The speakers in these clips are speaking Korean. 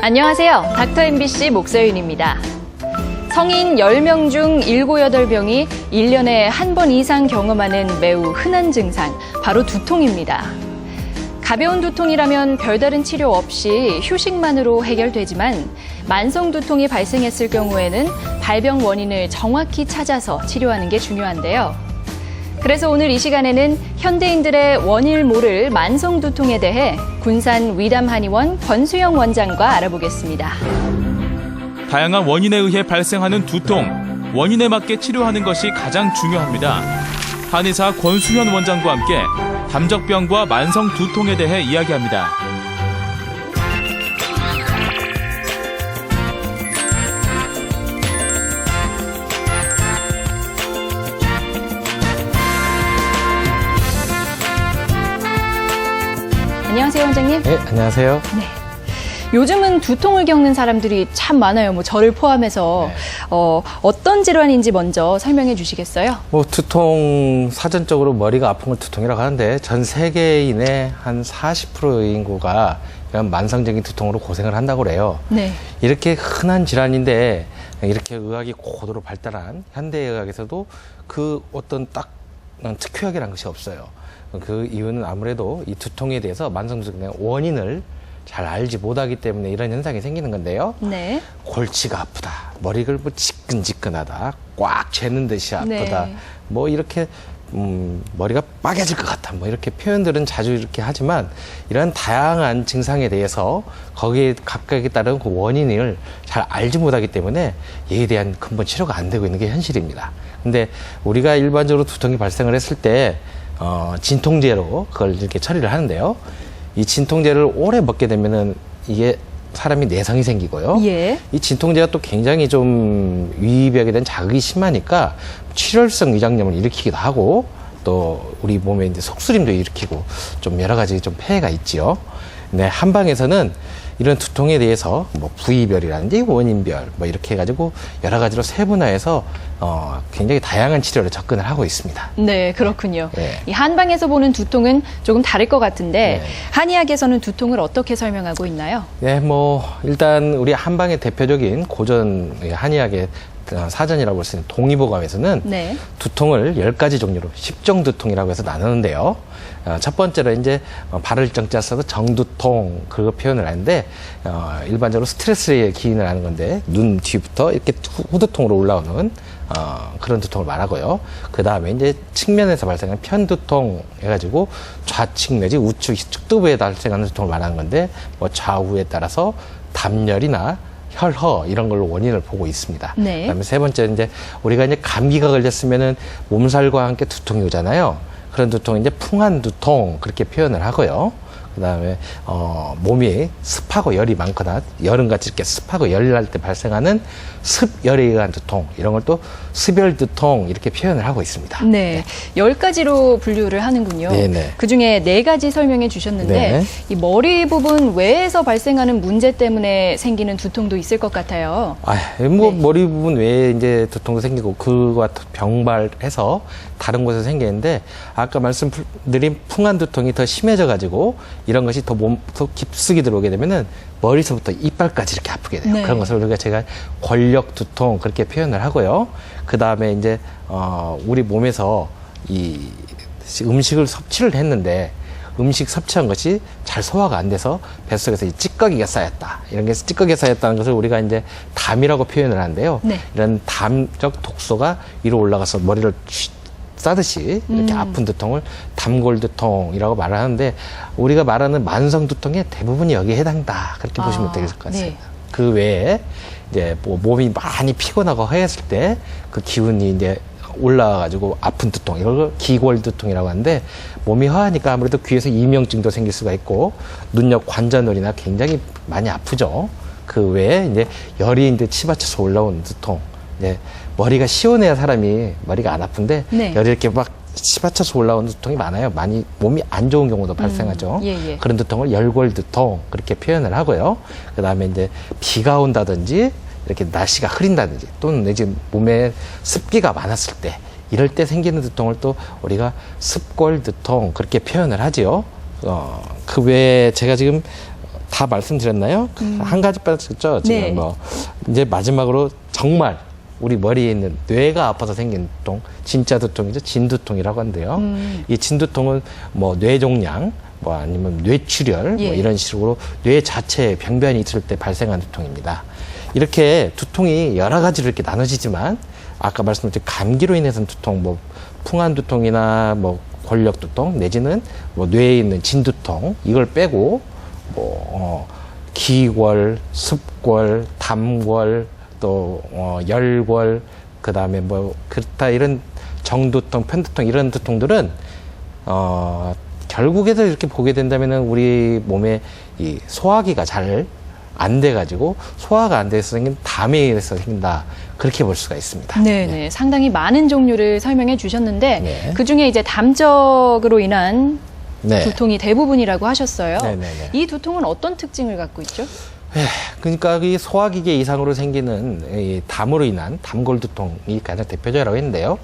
안녕하세요. 닥터 MBC 목서윤입니다. 성인 10명 중 7, 8명이 1년에 한 번 이상 경험하는 매우 흔한 증상, 바로 두통입니다. 가벼운 두통이라면 별다른 치료 없이 휴식만으로 해결되지만 만성 두통이 발생했을 경우에는 발병 원인을 정확히 찾아서 치료하는 게 중요한데요. 그래서 오늘 이 시간에는 현대인들의 원인을 모를 만성 두통에 대해 군산 위담한의원 권수영 원장과 알아보겠습니다. 다양한 원인에 의해 발생하는 두통, 원인에 맞게 치료하는 것이 가장 중요합니다. 한의사 권수현 원장과 함께 담적병과 만성 두통에 대해 이야기합니다. 안녕하세요, 원장님. 네, 안녕하세요. 네. 요즘은 두통을 겪는 사람들이 참 많아요. 저를 포함해서. 어떤 질환인지 먼저 설명해 주시겠어요? 두통, 사전적으로 머리가 아픈 걸 두통이라고 하는데 전 세계인의 한 40%의 인구가 이런 만성적인 두통으로 고생을 한다고 그래요. 네. 이렇게 흔한 질환인데 이렇게 의학이 고도로 발달한 현대의학에서도 그 어떤 딱 특효약이라는 것이 없어요. 그 이유는 아무래도 이 두통에 대해서 만성 두통의 원인을 잘 알지 못하기 때문에 이런 현상이 생기는 건데요. 네. 골치가 아프다, 머리가 지끈지끈하다, 꽉 죄는 듯이 아프다, 네. 이렇게 머리가 빠개질 것 같다, 이렇게 표현들은 자주 이렇게 하지만 이런 다양한 증상에 대해서 거기에 각각에 따른 그 원인을 잘 알지 못하기 때문에 이에 대한 근본 치료가 안 되고 있는 게 현실입니다. 근데 우리가 일반적으로 두통이 발생을 했을 때 진통제로 그걸 이렇게 처리를 하는데요. 이 진통제를 오래 먹게 되면은 이게 사람이 내성이 생기고요. 예. 이 진통제가 또 굉장히 좀 위벽에 대한 자극이 심하니까 출혈성 위장염을 일으키기도 하고 또 우리 몸에 이제 속쓰림도 일으키고 좀 여러 가지 좀 폐해가 있지요. 네, 한방에서는 이런 두통에 대해서 부위별이라든지 원인별 이렇게 해가지고 여러 가지로 세분화해서 굉장히 다양한 치료를 접근을 하고 있습니다. 네, 그렇군요. 네. 이 한방에서 보는 두통은 조금 다를 것 같은데 네. 한의학에서는 두통을 어떻게 설명하고 있나요? 네, 일단 우리 한방의 대표적인 고전 한의학의 사전이라고 볼 수 있는 동의보감에서는 네. 두통을 10가지 종류로 십정두통이라고 해서 나누는데요. 첫 번째로 이제 발을 정자 써서 정두통 그거 표현을 하는데 일반적으로 스트레스에 기인을 하는 건데 눈 뒤부터 이렇게 후두통으로 올라오는 그런 두통을 말하고요. 그 다음에 이제 측면에서 발생하는 편두통 해가지고 좌측 내지 우측 측두부에 발생하는 두통을 말하는 건데 좌우에 따라서 담열이나 혈허 이런 걸로 원인을 보고 있습니다. 네. 그다음에 세 번째 이제 우리가 이제 감기가 걸렸으면은 몸살과 함께 두통이 오잖아요. 그런 두통이 이제 풍한 두통 그렇게 표현을 하고요. 그다음에 몸이 습하고 열이 많거나 여름같이 이렇게 습하고 열이 날 때 발생하는 습열에 의한 두통 이런 걸 또 습열 두통 이렇게 표현을 하고 있습니다. 네. 10가지로 분류를 하는군요. 네네. 그중에 4가지 설명해 주셨는데 네. 이 머리 부분 외에서 발생하는 문제 때문에 생기는 두통도 있을 것 같아요. 머리 부분 외에 이제 두통도 생기고 그와 병발해서 다른 곳에서 생기는데 아까 말씀드린 풍한 두통이 더 심해져 가지고 이런 것이 더 깊숙이 들어오게 되면은 머리서부터 이빨까지 이렇게 아프게 돼요. 네. 그런 것을 우리가 제가 권력 두통 그렇게 표현을 하고요. 그 다음에 이제 우리 몸에서 이 음식을 섭취를 했는데 음식 섭취한 것이 잘 소화가 안 돼서 뱃속에서 이 찌꺼기가 쌓였다. 이런 게 찌꺼기가 쌓였다는 것을 우리가 이제 담이라고 표현을 하는데요. 네. 이런 담적 독소가 위로 올라가서 머리를 싸듯이 이렇게 아픈 두통을 담골두통이라고 말을 하는데 우리가 말하는 만성 두통의 대부분이 여기에 해당다. 그렇게 보시면 될 것 같습니다. 네. 그 외에 이제 몸이 많이 피곤하고 허했을 때 그 기운이 이제 올라와가지고 아픈 두통, 이걸 걸 기골두통이라고 하는데 몸이 허하니까 아무래도 귀에서 이명증도 생길 수가 있고 눈 옆 관자놀이나 굉장히 많이 아프죠. 그 외에 이제 열이 이제 치받쳐서 올라온 두통, 이제 머리가 시원해야 사람이 머리가 안 아픈데 네. 열이 이렇게 막 치받쳐서 올라오는 두통이 많아요. 많이 몸이 안 좋은 경우도 발생하죠. 예. 그런 두통을 열골두통 그렇게 표현을 하고요. 그 다음에 이제 비가 온다든지 이렇게 날씨가 흐린다든지 또는 이제 몸에 습기가 많았을 때 이럴 때 생기는 두통을 또 우리가 습골두통 그렇게 표현을 하지요. 그 외에 제가 지금 다 말씀드렸나요? 한 가지 빠졌죠. 지금 네. 뭐 이제 마지막으로 정말 우리 머리에 있는 뇌가 아파서 생긴 두통, 진짜 두통이죠. 진두통이라고 하는데요. 이 진두통은 뭐 뇌종양, 뭐 아니면 뇌출혈, 예. 뭐 이런 식으로 뇌 자체에 병변이 있을 때 발생한 두통입니다. 이렇게 두통이 여러 가지로 이렇게 나눠지지만 아까 말씀드린 감기로 인해서는 두통, 뭐 풍한 두통이나 뭐 권력 두통 내지는 뭐 뇌에 있는 진두통 이걸 빼고 뭐 기골, 습골, 담골 또 열골 그다음에 뭐 그렇다 이런 정두통, 편두통 이런 두통들은 결국에서 이렇게 보게 된다면은 우리 몸에 이 소화기가 잘 안 돼가지고 소화가 안 돼서 생긴 담에 의해서 생긴다 그렇게 볼 수가 있습니다. 네네. 상당히 많은 종류를 설명해 주셨는데 네. 그중에 이제 담적으로 인한 네. 두통이 대부분이라고 하셨어요. 네네네. 이 두통은 어떤 특징을 갖고 있죠? 그러니까 이 소화기계 이상으로 생기는 이 담으로 인한 담골 두통이 가장 대표적이라고 했는데요.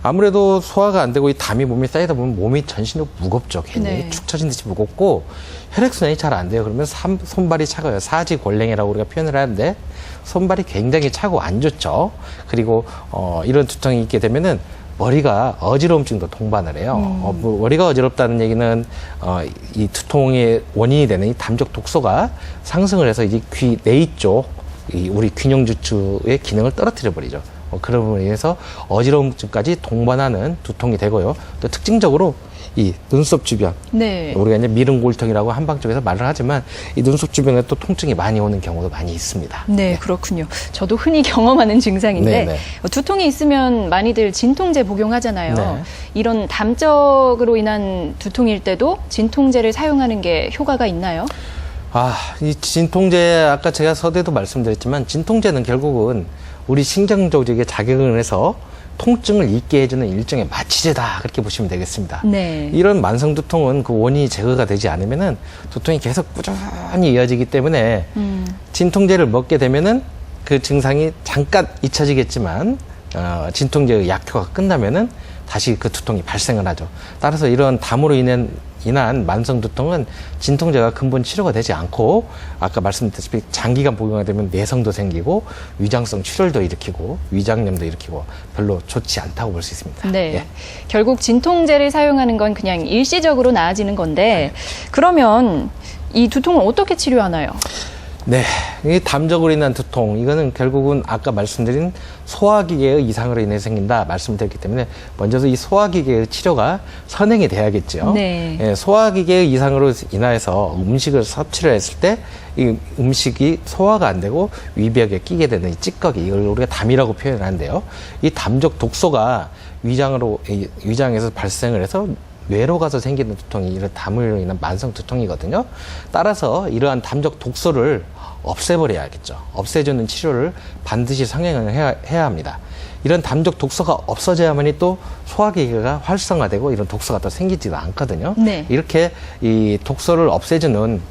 아무래도 소화가 안 되고 이 담이 몸에 쌓이다 보면 몸이 전신적으로 무겁죠. 괜히 네. 축 처진 듯이 무겁고 혈액순환이 잘 안 돼요. 그러면 손발이 차가워요. 사지골랭이라고 우리가 표현을 하는데 손발이 굉장히 차고 안 좋죠. 그리고 이런 두통이 있게 되면은 머리가 어지러움증도 동반을 해요. 뭐 머리가 어지럽다는 얘기는 이 두통의 원인이 되는 이 담적 독소가 상승을 해서 이제 귀 내이 쪽 우리 균형주추의 기능을 떨어뜨려 버리죠. 그런 부분에 의해서 어지러움증까지 동반하는 두통이 되고요. 또 특징적으로 이 눈썹 주변, 네. 우리가 이제 미릉골통이라고 한방 쪽에서 말을 하지만 이 눈썹 주변에 또 통증이 많이 오는 경우도 많이 있습니다. 네, 그렇군요. 저도 흔히 경험하는 증상인데 네네. 두통이 있으면 많이들 진통제 복용하잖아요. 네. 이런 담적으로 인한 두통일 때도 진통제를 사용하는 게 효과가 있나요? 이 진통제 아까 제가 서두에도 말씀드렸지만 진통제는 결국은 우리 신경 조직에 작용을 해서 통증을 잊게 해주는 일종의 마취제다 그렇게 보시면 되겠습니다. 네. 이런 만성 두통은 그 원인이 제거가 되지 않으면은 두통이 계속 꾸준히 이어지기 때문에 진통제를 먹게 되면은 그 증상이 잠깐 잊혀지겠지만 진통제의 약효가 끝나면은 다시 그 두통이 발생을 하죠. 따라서 이런 담으로 인한 만성 두통은 진통제가 근본 치료가 되지 않고 아까 말씀드렸다시피 장기간 복용이 되면 내성도 생기고 위장성 출혈도 일으키고 위장염도 일으키고 별로 좋지 않다고 볼 수 있습니다. 네. 예. 결국 진통제를 사용하는 건 그냥 일시적으로 나아지는 건데 그러면 이 두통을 어떻게 치료하나요? 네, 이 담적으로 인한 두통 이거는 결국은 아까 말씀드린 소화기계의 이상으로 인해 생긴다 말씀드렸기 때문에 먼저 이 소화기계의 치료가 선행이 돼야겠죠. 네. 예, 소화기계의 이상으로 인하여서 음식을 섭취를 했을 때 이 음식이 소화가 안 되고 위벽에 끼게 되는 이 찌꺼기 이걸 우리가 담이라고 표현하는데요. 이 담적 독소가 위장에서 발생을 해서 뇌로 가서 생기는 두통이 이런 담으로 인한 만성 두통이거든요. 따라서 이러한 담적 독소를 없애버려야겠죠. 없애주는 치료를 반드시 성행을 해야 합니다. 이런 담적 독소가 없어져야만이 또 소화기계가 활성화되고 이런 독소가 또 생기지도 않거든요. 네. 이렇게 이 독소를 없애주는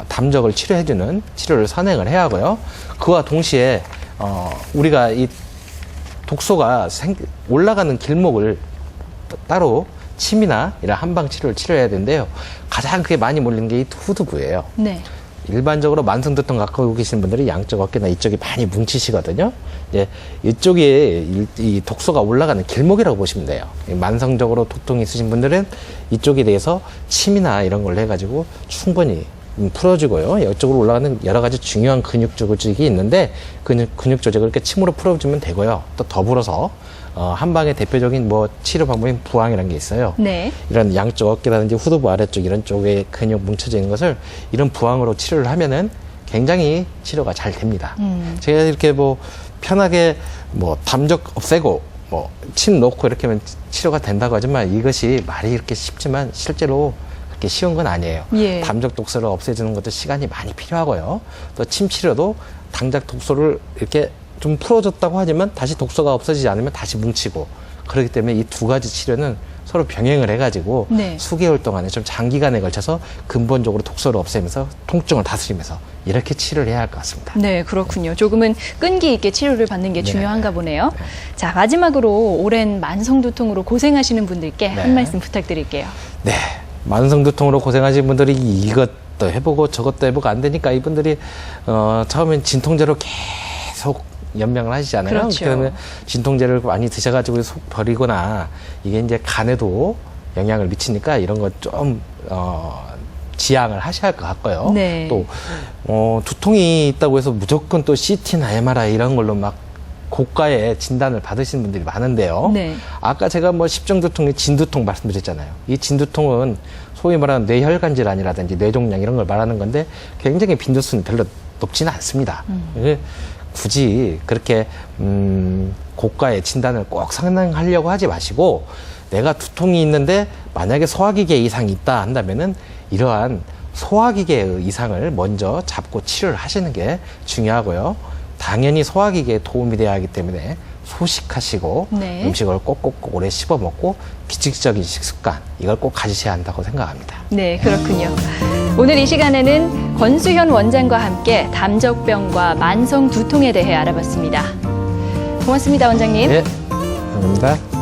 담적을 치료해주는 치료를 선행을 해야 하고요. 그와 동시에 우리가 이 독소가 올라가는 길목을 따로 침이나 이런 한방 치료를 치료해야 되는데요. 가장 크게 많이 몰리는 게 이 후두부예요. 네. 일반적으로 만성 두통 갖고 계신 분들이 양쪽 어깨나 이쪽이 많이 뭉치시거든요. 이제 이쪽에 이 독소가 올라가는 길목이라고 보시면 돼요. 만성적으로 두통이 있으신 분들은 이쪽에 대해서 침이나 이런 걸 해가지고 충분히 풀어주고요. 이쪽으로 올라가는 여러 가지 중요한 근육 조직이 있는데 근육 조직을 이렇게 침으로 풀어주면 되고요. 또 더불어서 한방의 대표적인 뭐 치료 방법인 부항이라는 게 있어요. 네. 이런 양쪽 어깨라든지 후두부 아래쪽 이런 쪽에 근육 뭉쳐져 있는 것을 이런 부항으로 치료를 하면은 굉장히 치료가 잘 됩니다. 제가 이렇게 뭐 편하게 뭐 담적 없애고 뭐 침 놓고 이렇게 하면 치료가 된다고 하지만 이것이 말이 이렇게 쉽지만 실제로 그렇게 쉬운 건 아니에요. 예. 담적 독소를 없애주는 것도 시간이 많이 필요하고요. 또 침 치료도 담적 독소를 이렇게 좀 풀어줬다고 하지만 다시 독소가 없어지지 않으면 다시 뭉치고 그렇기 때문에 이 두 가지 치료는 서로 병행을 해가지고 네. 수개월 동안에 좀 장기간에 걸쳐서 근본적으로 독소를 없애면서 통증을 다스리면서 이렇게 치료를 해야 할 것 같습니다. 네, 그렇군요. 조금은 끈기 있게 치료를 받는 게 네. 중요한가 보네요. 자, 마지막으로 오랜 만성 두통으로 고생하시는 분들께 네. 한 말씀 부탁드릴게요. 네. 만성 두통으로 고생하시는 분들이 이것 이것도 해보고 저것도 해보고 안 되니까 이분들이 처음엔 진통제로 계속 연명을 하시잖아요. 그렇죠. 그러면 진통제를 많이 드셔가지고 속 버리거나 이게 이제 간에도 영향을 미치니까 이런 거 좀 지양을 하셔야 할 것 같고요. 네. 또 두통이 있다고 해서 무조건 또 CT나 MRI 이런 걸로 막 고가의 진단을 받으시는 분들이 많은데요. 네. 아까 제가 뭐 십중두통의 진두통 말씀드렸잖아요. 이 진두통은 소위 말하는 뇌혈관 질환이라든지 뇌종양 이런 걸 말하는 건데 굉장히 빈도수는 별로 높지는 않습니다. 굳이 그렇게 고가의 진단을 꼭 상담하려고 하지 마시고 내가 두통이 있는데 만약에 소화기계 이상이 있다 한다면은 이러한 소화기계의 이상을 먼저 잡고 치료를 하시는 게 중요하고요. 당연히 소화기계에 도움이 돼야 하기 때문에 소식하시고 네. 음식을 꼭꼭 오래 씹어 먹고 규칙적인 식습관 이걸 꼭 가지셔야 한다고 생각합니다. 네, 그렇군요. 오늘 이 시간에는 권수현 원장과 함께 담적병과 만성 두통에 대해 알아봤습니다. 고맙습니다, 원장님. 네, 감사합니다.